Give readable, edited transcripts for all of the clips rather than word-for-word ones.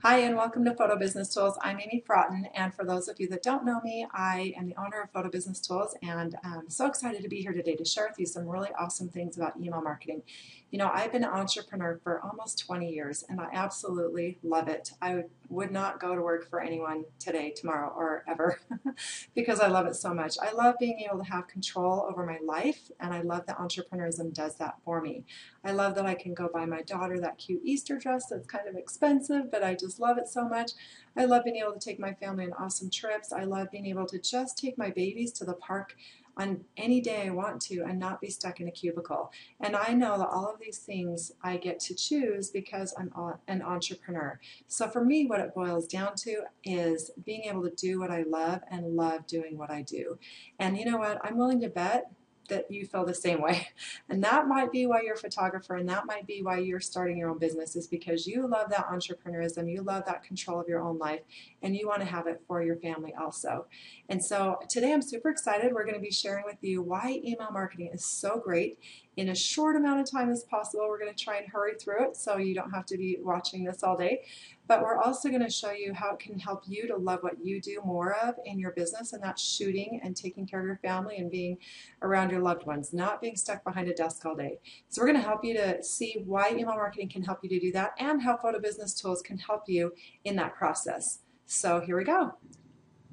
Hi, and welcome to Photo Business Tools. I'm Amy Fraughton, and for those of you that don't know me, I am the owner of Photo Business Tools, and I'm so excited to be here today to share with you some really awesome things about email marketing. You know, I've been an entrepreneur for almost 20 years, and I absolutely love it. I would not go to work for anyone today, tomorrow, or ever because I love it so much. I love being able to have control over my life, and I love that entrepreneurism does that for me. I love that I can go buy my daughter that cute Easter dress that's kind of expensive, but I just love it so much. I love being able to take my family on awesome trips. I love being able to just take my babies to the park on any day I want to and not be stuck in a cubicle. And I know that all of these things I get to choose because I'm an entrepreneur. So for me, what it boils down to is being able to do what I love and love doing what I do. And you know what? I'm willing to bet that you feel the same way. And that might be why you're a photographer, and that might be why you're starting your own business, is because you love that entrepreneurism, you love that control of your own life, and you want to have it for your family also. And so today I'm super excited. We're going to be sharing with you why email marketing is so great in a short amount of time as possible. We're going to try and hurry through it so you don't have to be watching this all day. But we're also going to show you how it can help you to love what you do more of in your business, and that's shooting and taking care of your family and being around your loved ones, not being stuck behind a desk all day. So we're going to help you to see why email marketing can help you to do that and how Photo Business Tools can help you in that process. So here we go.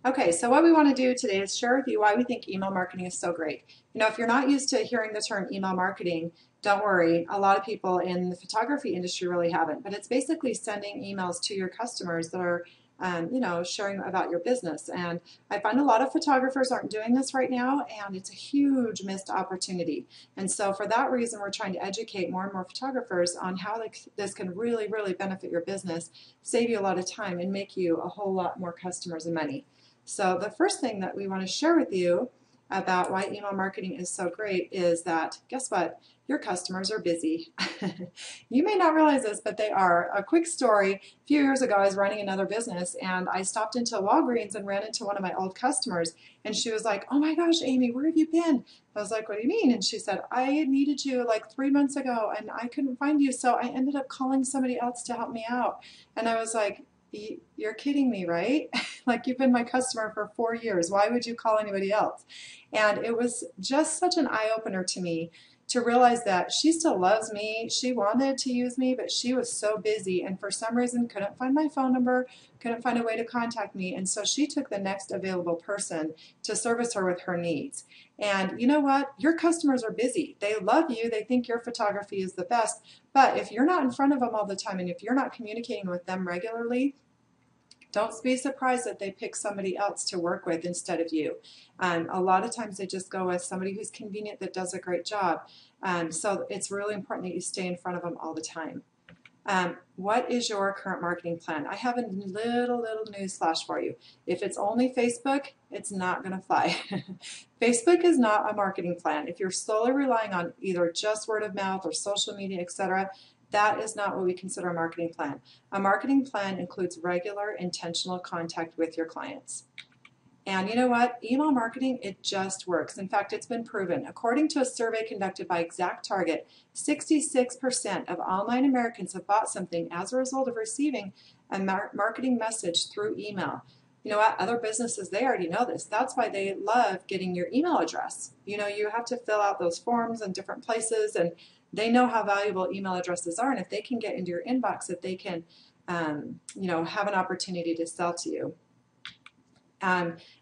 Okay, so what we want to do today is share with you why we think email marketing is so great. You know, if you're not used to hearing the term email marketing, don't worry. A lot of people in the photography industry really haven't, but it's basically sending emails to your customers that are sharing about your business. And I find a lot of photographers aren't doing this right now, and it's a huge missed opportunity. And so for that reason, we're trying to educate more and more photographers on how this can really, really benefit your business, save you a lot of time, and make you a whole lot more customers and money. So the first thing that we want to share with you about why email marketing is so great is that, guess what? Your customers are busy. You may not realize this, but they are. A quick story, a few years ago I was running another business, and I stopped into Walgreens and ran into one of my old customers, and she was like, "Oh my gosh, Amy, where have you been?" I was like, "What do you mean?" And she said, "I needed you like 3 months ago and I couldn't find you, so I ended up calling somebody else to help me out." And I was like, "You're kidding me, right? Like, you've been my customer for 4 years. Why would you call anybody else?" And it was just such an eye-opener to me to realize that she still loves me. She wanted to use me, but she was so busy and for some reason couldn't find my phone number, couldn't find a way to contact me. And so she took the next available person to service her with her needs. And you know what? Your customers are busy. They love you. They think your photography is the best. But if you're not in front of them all the time and if you're not communicating with them regularly, don't be surprised that they pick somebody else to work with instead of you. A lot of times they just go with somebody who's convenient that does a great job. So it's really important that you stay in front of them all the time. What is your current marketing plan? I have a little news flash for you. If it's only Facebook, it's not going to fly. Facebook is not a marketing plan. If you're solely relying on either just word of mouth or social media, etc., that is not what we consider a marketing plan. A marketing plan includes regular, intentional contact with your clients. And you know what? Email marketing, it just works. In fact, it's been proven. According to a survey conducted by ExactTarget, 66% of online Americans have bought something as a result of receiving a marketing message through email. You know what? Other businesses, they already know this. That's why they love getting your email address. You know, you have to fill out those forms in different places, and they know how valuable email addresses are. And if they can get into your inbox, that they can, have an opportunity to sell to you.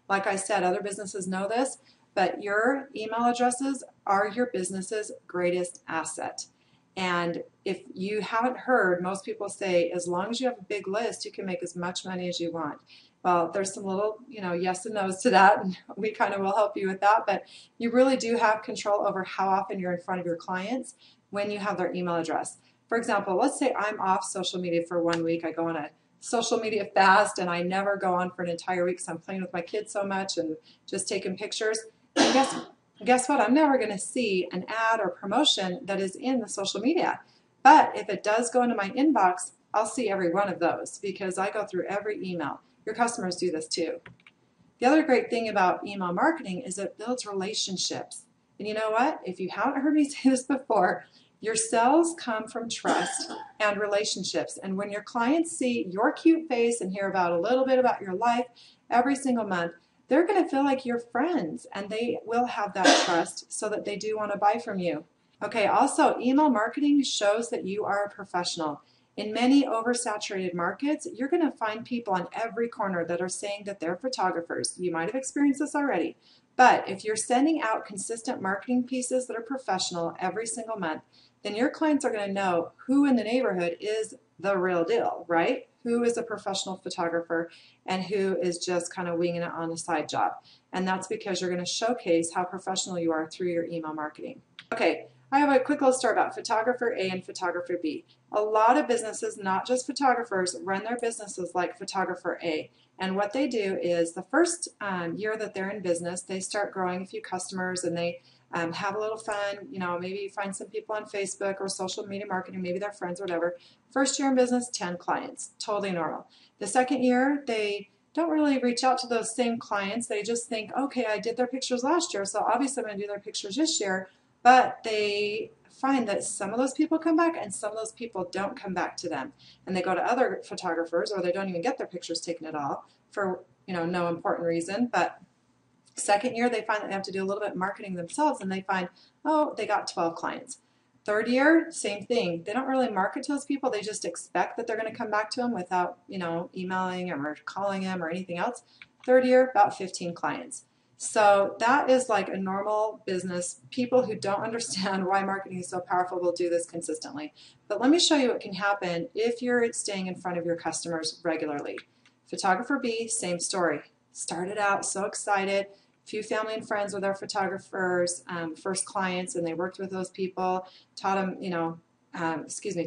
Like I said, other businesses know this, but your email addresses are your business's greatest asset. And if you haven't heard, most people say, as long as you have a big list, you can make as much money as you want. Well, there's some little, yes and no's to that, and we kind of will help you with that, but you really do have control over how often you're in front of your clients when you have their email address. For example, let's say I'm off social media for 1 week. I go on a social media fast and I never go on for an entire week, so I'm playing with my kids so much and just taking pictures. And guess what? I'm never going to see an ad or promotion that is in the social media. But if it does go into my inbox, I'll see every one of those because I go through every email. Your customers do this too. The other great thing about email marketing is it builds relationships. And you know what? If you haven't heard me say this before, Your sales come from trust and relationships. And when your clients see your cute face and hear about a little bit about your life every single month, they're going to feel like you're friends, and they will have that trust so that they do want to buy from you. Okay, also, email marketing shows that you are a professional. In many oversaturated markets, you're going to find people on every corner that are saying that they're photographers. You might have experienced this already. But if you're sending out consistent marketing pieces that are professional every single month, then your clients are going to know who in the neighborhood is the real deal, right? Who is a professional photographer and who is just kind of winging it on a side job. And that's because you're going to showcase how professional you are through your email marketing. Okay, I have a quick little story about photographer A and photographer B. A lot of businesses, not just photographers, run their businesses like photographer A. And what they do is the first year that they're in business, they start growing a few customers, and they have a little fun, maybe find some people on Facebook or social media marketing, maybe they're friends or whatever. First year in business, 10 clients, totally normal. The second year, they don't really reach out to those same clients. They just think, okay, I did their pictures last year, so obviously I'm going to do their pictures this year. But they find that some of those people come back and some of those people don't come back to them. And they go to other photographers, or they don't even get their pictures taken at all for no important reason. But second year, they find that they have to do a little bit of marketing themselves, and they find, oh, they got 12 clients. Third year, same thing. They don't really market to those people. They just expect that they're going to come back to them without, emailing them or calling them or anything else. Third year, about 15 clients. So that is like a normal business. People who don't understand why marketing is so powerful will do this consistently. But let me show you what can happen if you're staying in front of your customers regularly. Photographer B, same story. Started out so excited. Few family and friends were their photographers, first clients, and they worked with those people, taught them,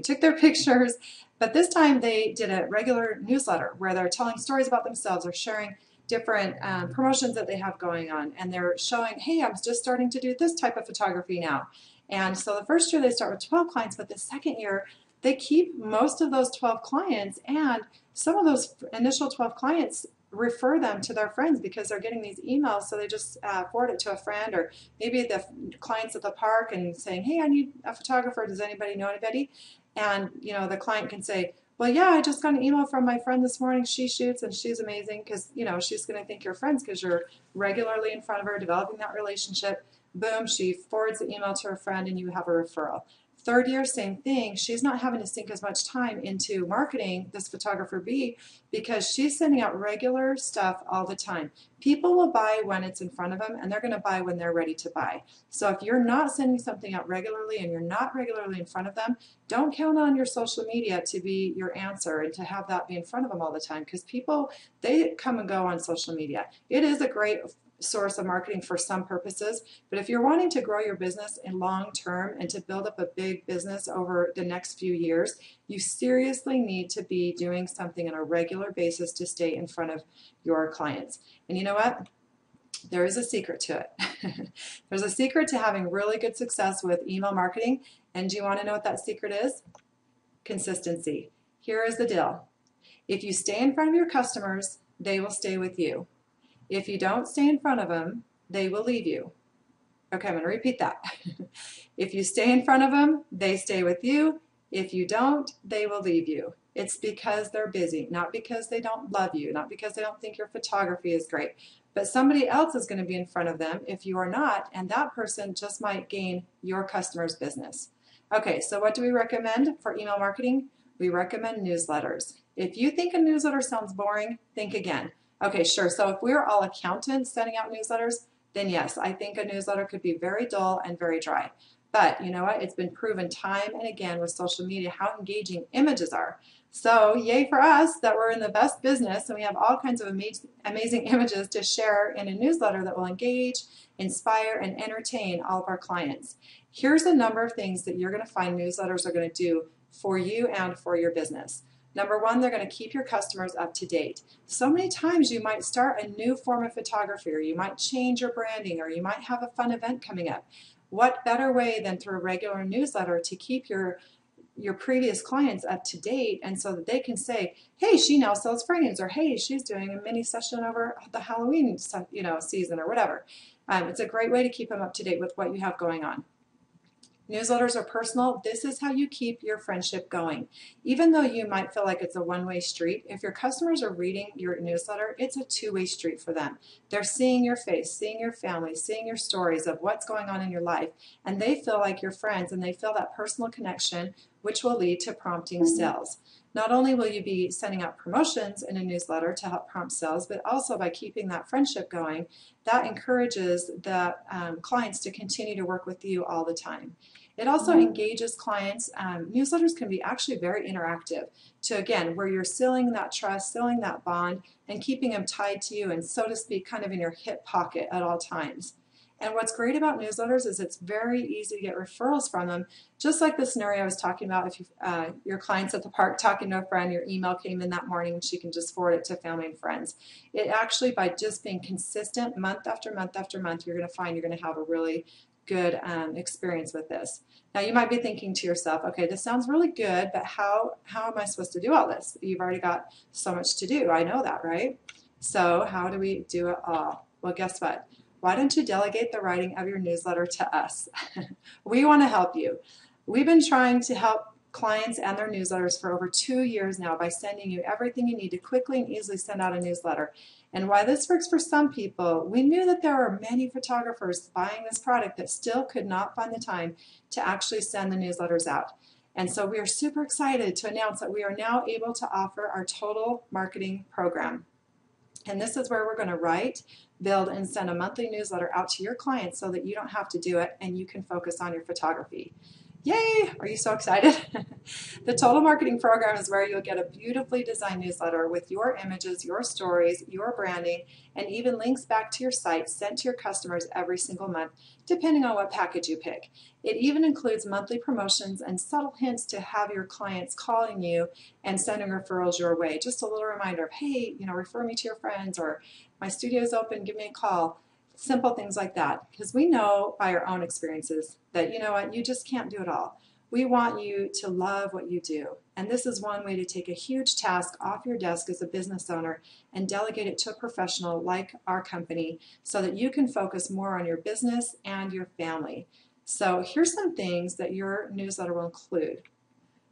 took their pictures. But this time they did a regular newsletter where they're telling stories about themselves or sharing different promotions that they have going on, and they're showing, hey, I'm just starting to do this type of photography now. And so the first year they start with 12 clients, but the second year they keep most of those 12 clients, and some of those initial 12 clients refer them to their friends because they're getting these emails, so they just forward it to a friend, or maybe the clients at the park and saying, hey, I need a photographer, does anybody know anybody? And the client can say, well, yeah, I just got an email from my friend this morning. She shoots and she's amazing, because she's going to think you're friends because you're regularly in front of her, developing that relationship. Boom, she forwards the email to her friend and you have a referral. Third year, same thing. She's not having to sink as much time into marketing, this photographer B, because she's sending out regular stuff all the time. People will buy when it's in front of them, and they're going to buy when they're ready to buy. So if you're not sending something out regularly and you're not regularly in front of them, don't count on your social media to be your answer and to have that be in front of them all the time, because people, they come and go on social media. It is a great source of marketing for some purposes, but if you're wanting to grow your business in long term and to build up a big business over the next few years, you seriously need to be doing something on a regular basis to stay in front of your clients. And you know what? There is a secret to it. There's a secret to having really good success with email marketing. And do you want to know what that secret is? Consistency. Here is the deal. If you stay in front of your customers, they will stay with you. If you don't stay in front of them, they will leave you. Okay, I'm going to repeat that. If you stay in front of them, they stay with you. If you don't, they will leave you. It's because they're busy, not because they don't love you, not because they don't think your photography is great. But somebody else is going to be in front of them if you are not, and that person just might gain your customer's business. Okay, so what do we recommend for email marketing? We recommend newsletters. If you think a newsletter sounds boring, think again. Okay, sure. So if we're all accountants sending out newsletters, then yes, I think a newsletter could be very dull and very dry. But you know what? It's been proven time and again with social media how engaging images are. So yay for us that we're in the best business and we have all kinds of amazing images to share in a newsletter that will engage, inspire, and entertain all of our clients. Here's a number of things that you're going to find newsletters are going to do for you and for your business. Number one, they're going to keep your customers up to date. So many times you might start a new form of photography, or you might change your branding, or you might have a fun event coming up. What better way than through a regular newsletter to keep your previous clients up to date, and so that they can say, hey, she now sells frames, or hey, she's doing a mini session over the Halloween season, or whatever. It's a great way to keep them up to date with what you have going on. Newsletters are personal. This is how you keep your friendship going. Even though you might feel like it's a one-way street, if your customers are reading your newsletter, it's a two-way street for them. They're seeing your face, seeing your family, seeing your stories of what's going on in your life, and they feel like you're friends and they feel that personal connection, which will lead to prompting sales. Not only will you be sending out promotions in a newsletter to help prompt sales, but also by keeping that friendship going, that encourages the clients to continue to work with you all the time. It also engages clients. Newsletters can be actually very interactive to, again, where you're sealing that trust, sealing that bond, and keeping them tied to you and, so to speak, kind of in your hip pocket at all times. And what's great about newsletters is it's very easy to get referrals from them. Just like the scenario I was talking about, if your client's at the park talking to a friend, your email came in that morning, and she can just forward it to family and friends. It actually, by just being consistent month after month after month, you're going to find you're going to have a really good experience with this. Now you might be thinking to yourself, okay, this sounds really good, but how am I supposed to do all this? You've already got so much to do. I know that, right? So how do we do it all? Well, guess what? Why don't you delegate the writing of your newsletter to us? We want to help you. We've been trying to help clients and their newsletters for over 2 years now by sending you everything you need to quickly and easily send out a newsletter. And why this works for some people, we knew that there are many photographers buying this product that still could not find the time to actually send the newsletters out. And so we are super excited to announce that we are now able to offer our total marketing program. And this is where we're going to write, build, and send a monthly newsletter out to your clients so that you don't have to do it and you can focus on your photography. Yay! Are you so excited? The Total Marketing Program is where you'll get a beautifully designed newsletter with your images, your stories, your branding, and even links back to your site sent to your customers every single month, depending on what package you pick. It even includes monthly promotions and subtle hints to have your clients calling you and sending referrals your way. Just a little reminder of, hey, refer me to your friends, or my studio's open, give me a call. Simple things like that, because we know by our own experiences that, you know what, you just can't do it all. We want you to love what you do, and this is one way to take a huge task off your desk as a business owner and delegate it to a professional like our company so that you can focus more on your business and your family. So here's some things that your newsletter will include.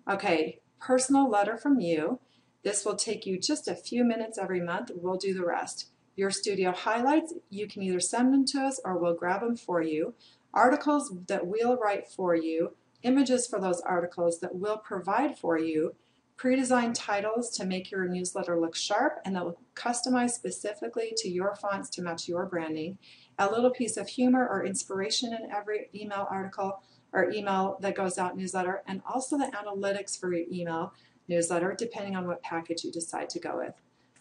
Okay, personal letter from you. This will take you just a few minutes every month. We'll do the rest. Your studio highlights, you can either send them to us or we'll grab them for you. Articles that we'll write for you, images for those articles that we'll provide for you, pre-designed titles to make your newsletter look sharp and that will customize specifically to your fonts to match your branding, a little piece of humor or inspiration in every email article or email that goes out newsletter, and also the analytics for your email newsletter depending on what package you decide to go with.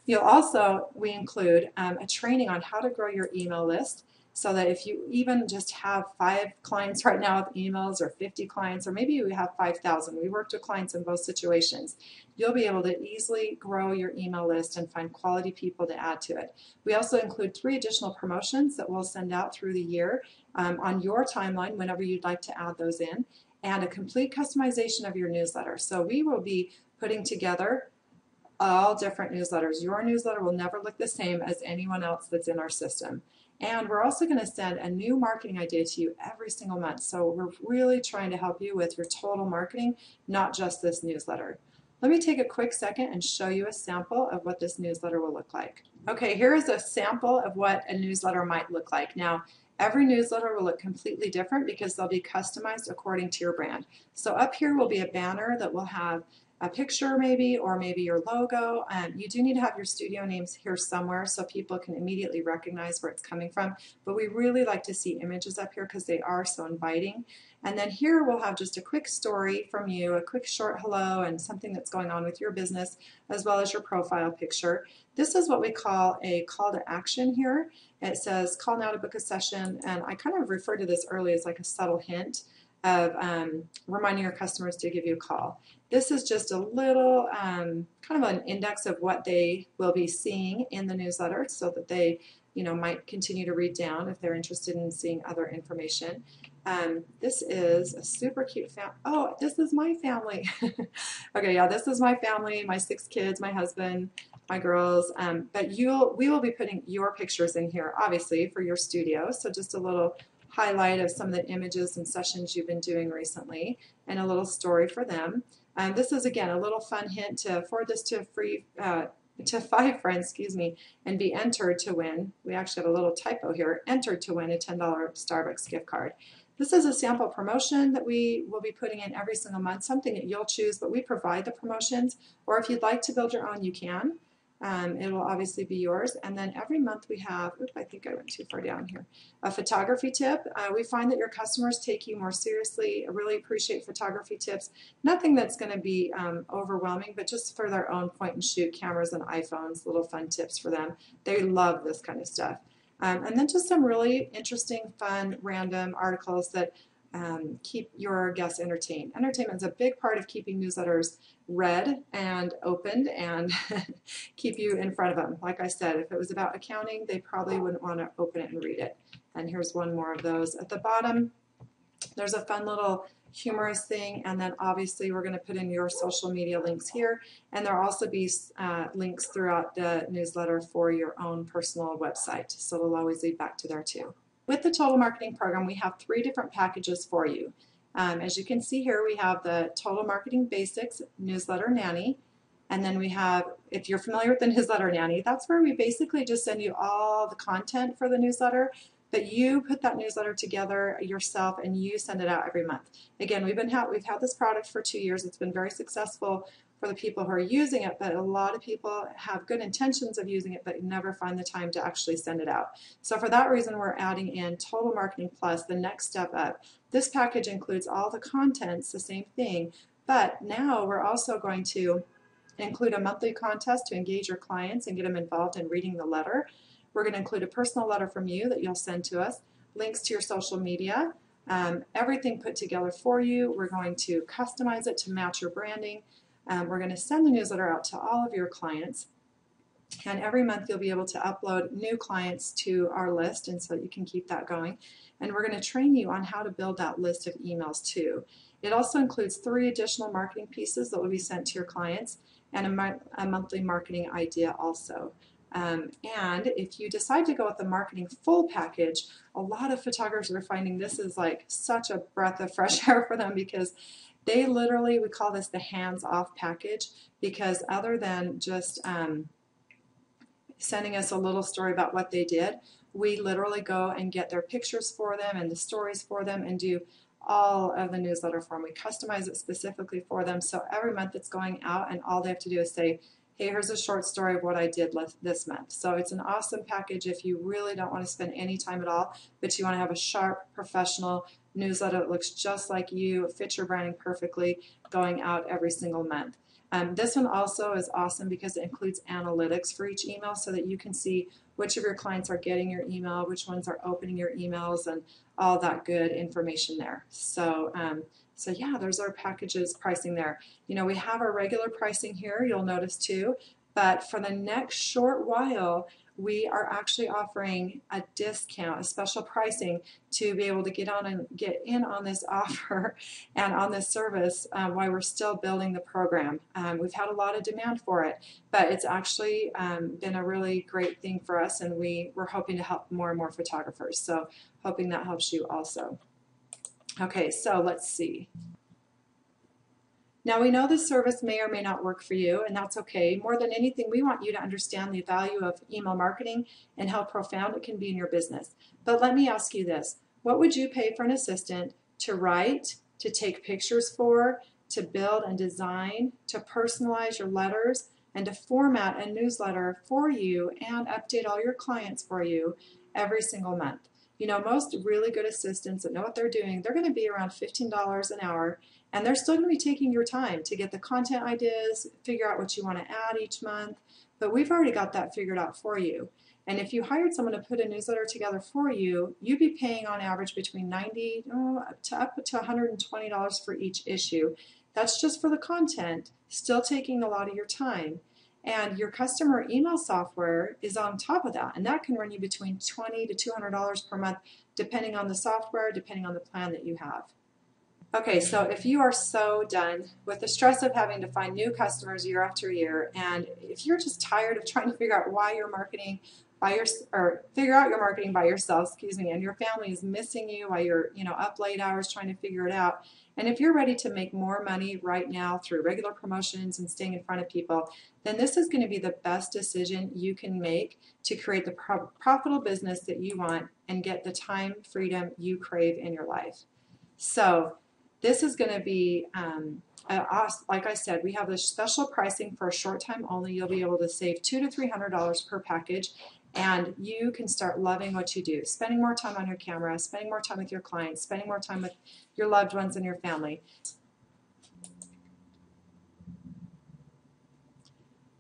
We include a training on how to grow your email list so that if you even just have 5 clients right now with emails, or 50 clients, or maybe you have 5,000, we worked with clients in both situations, you'll be able to easily grow your email list and find quality people to add to it. We also include 3 additional promotions that we'll send out through the year on your timeline whenever you'd like to add those in, and a complete customization of your newsletter. So we will be putting together all different newsletters. Your newsletter will never look the same as anyone else that's in our system. And we're also going to send a new marketing idea to you every single month. So we're really trying to help you with your total marketing, not just this newsletter. Let me take a quick second and show you a sample of what this newsletter will look like. Okay, here is a sample of what a newsletter might look like. Now, every newsletter will look completely different because they'll be customized according to your brand. So up here will be a banner that will have a picture maybe, or maybe your logo. You do need to have your studio names here somewhere so people can immediately recognize where it's coming from, but we really like to see images up here because they are so inviting. And then here we'll have just a quick story from you, a quick short hello and something that's going on with your business, as well as your profile picture. This is what we call a call to action here. It says call now to book a session, and I kind of referred to this earlier as like a subtle hint of reminding your customers to give you a call. This is just a little kind of an index of what they will be seeing in the newsletter so that they might continue to read down if they're interested in seeing other information. This is a super cute family. Oh, this is my family. Okay, yeah, this is my family, my 6 kids, my husband, my girls. But we will be putting your pictures in here, obviously, for your studio. So just a little highlight of some of the images and sessions you've been doing recently, and a little story for them. This is, again, a little fun hint to forward this to to 5 friends, excuse me, and be entered to win. We actually have a little typo here, entered to win a $10 Starbucks gift card. This is a sample promotion that we will be putting in every single month, something that you'll choose, but we provide the promotions, or if you'd like to build your own, you can. It will obviously be yours. And then every month we have, oops, I think I went too far down here, a photography tip. We find that your customers take you more seriously. I really appreciate photography tips. Nothing that's going to be overwhelming, but just for their own point and shoot cameras and iPhones, little fun tips for them. They love this kind of stuff. And then just some really interesting, fun, random articles that keep your guests entertained. Entertainment is a big part of keeping newsletters read and opened and keep you in front of them. Like I said, if it was about accounting, they probably wouldn't want to open it and read it. And here's one more of those. At the bottom, there's a fun little humorous thing, and then obviously we're going to put in your social media links here, and there'll also be links throughout the newsletter for your own personal website, so it'll always lead back to there too. With the Total Marketing Program, we have 3 different packages for you. As you can see here, we have the Total Marketing Basics Newsletter Nanny, and then we have, if you're familiar with the Newsletter Nanny, that's where we basically just send you all the content for the newsletter, but you put that newsletter together yourself and you send it out every month. Again, we've had this product for 2 years. It's been very successful for the people who are using it, but a lot of people have good intentions of using it but never find the time to actually send it out. So for that reason, we're adding in Total Marketing Plus, the next step up. This package includes all the contents, the same thing, but now we're also going to include a monthly contest to engage your clients and get them involved in reading the letter. We're going to include a personal letter from you that you'll send to us, links to your social media, everything put together for you. We're going to customize it to match your branding. We're going to send the newsletter out to all of your clients, and every month you'll be able to upload new clients to our list, and so you can keep that going. And we're going to train you on how to build that list of emails too. It also includes 3 additional marketing pieces that will be sent to your clients, and a monthly marketing idea also. And if you decide to go with the marketing full package, a lot of photographers are finding this is like such a breath of fresh air for them, because they literally, we call this the hands-off package, because other than just sending us a little story about what they did, we literally go and get their pictures for them and the stories for them and do all of the newsletter for them. We customize it specifically for them, so every month it's going out and all they have to do is say, hey, here's a short story of what I did this month. So it's an awesome package if you really don't want to spend any time at all, but you want to have a sharp, professional newsletter that looks just like you, fits your branding perfectly, going out every single month. This one also is awesome because it includes analytics for each email so that you can see which of your clients are getting your email, which ones are opening your emails, and all that good information there. So yeah, there's our packages pricing there. You know, we have our regular pricing here, you'll notice too, but for the next short while, we are actually offering a discount, a special pricing to be able to get in on this offer and on this service while we're still building the program. We've had a lot of demand for it, but it's actually been a really great thing for us, and we're hoping to help more and more photographers. So hoping that helps you also. Okay, so let's see. Now we know this service may or may not work for you, and that's okay. More than anything, we want you to understand the value of email marketing and how profound it can be in your business. But let me ask you this. What would you pay for an assistant to write, to take pictures for, to build and design, to personalize your letters, and to format a newsletter for you and update all your clients for you every single month? You know, most really good assistants that know what they're doing, they're going to be around $15 an hour, and they're still going to be taking your time to get the content ideas, figure out what you want to add each month, but we've already got that figured out for you. And if you hired someone to put a newsletter together for you, you'd be paying on average between $90 up to $120 for each issue. That's just for the content, still taking a lot of your time. And your customer email software is on top of that, and that can run you between $20 to $200 per month, depending on the software, depending on the plan that you have. Okay, so if you are so done with the stress of having to find new customers year after year, and if you're just tired of trying to figure out why your marketing by your, or figure out your marketing by yourself, excuse me, and your family is missing you while you're, up late hours trying to figure it out. And if you're ready to make more money right now through regular promotions and staying in front of people, then this is going to be the best decision you can make to create the profitable business that you want and get the time freedom you crave in your life. So this is going to be, like I said, we have this special pricing for a short time only. You'll be able to save $200 to $300 per package, and you can start loving what you do, spending more time on your camera, spending more time with your clients, spending more time with your loved ones and your family.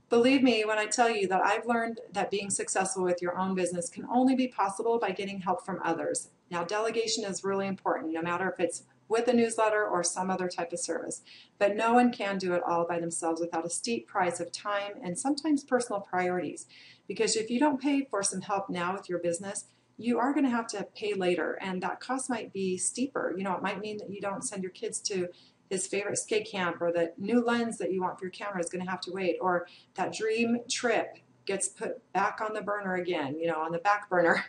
Believe me when I tell you that I've learned that being successful with your own business can only be possible by getting help from others. Now, delegation is really important, no matter if it's with a newsletter or some other type of service. But no one can do it all by themselves without a steep price of time and sometimes personal priorities. Because if you don't pay for some help now with your business, you are going to have to pay later, and that cost might be steeper. It might mean that you don't send your kids to his favorite skate camp, or the new lens that you want for your camera is going to have to wait, or that dream trip gets put back on the burner again, on the back burner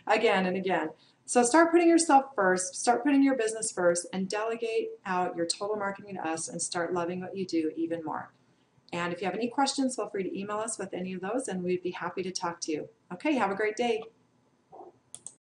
again and again. So start putting yourself first, start putting your business first, and delegate out your total marketing to us and start loving what you do even more. And if you have any questions, feel free to email us with any of those, and we'd be happy to talk to you. Okay, have a great day.